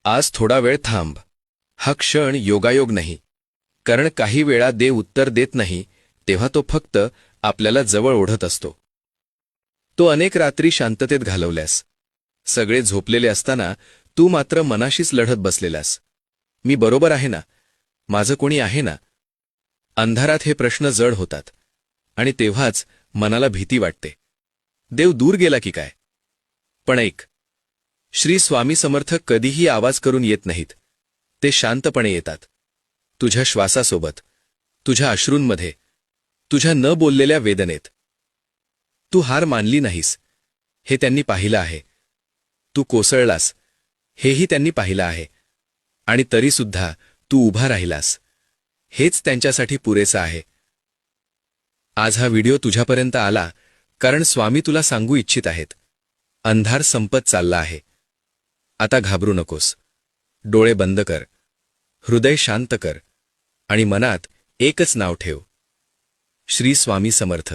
आज थोडा वेळ थांब. हा क्षण योगायोग नाही, कारण काही वेळा देव उत्तर देत नाही तेव्हा तो फक्त आपल्याला जवळ ओढत असतो. तो अनेक रात्री शांततेत घालवल्यास. सगळे झोपलेले असताना तू मात्र मनाशीच लढत बसलेलास. मी बरोबर आहे ना? माझं कोणी आहे ना? अंधारात हे प्रश्न जड होतात आणि तेव्हाच मनाला भीती वाटते. देव दूर गेला की काय? पण ऐक, श्री स्वामी समर्थ कधीही आवाज करून येत नाहीत. ते शांतपणे येतात. तुझ्या श्वासासोबत, तुझ्या अश्रूंमध्ये, तुझ्या न बोललेल्या वेदनेत. तू हार मानली नाहीस, हे त्यांनी पाहिलं आहे. तू कोसळलास, हेही त्यांनी पाहिलं आहे. आणि तरीसुद्धा तू उभा राहिलास, हेच त्यांच्यासाठी पुरेसं आहे. आज हा व्हिडिओ तुझ्यापर्यंत आला कारण स्वामी तुला सांगू इच्छित आहेत, अंधार संपत चालला आहे. आता घाबरू नकोस. डोळे बंद कर, हृदय शांत कर आणि मनात एकच नाव ठेव, श्री स्वामी समर्थ.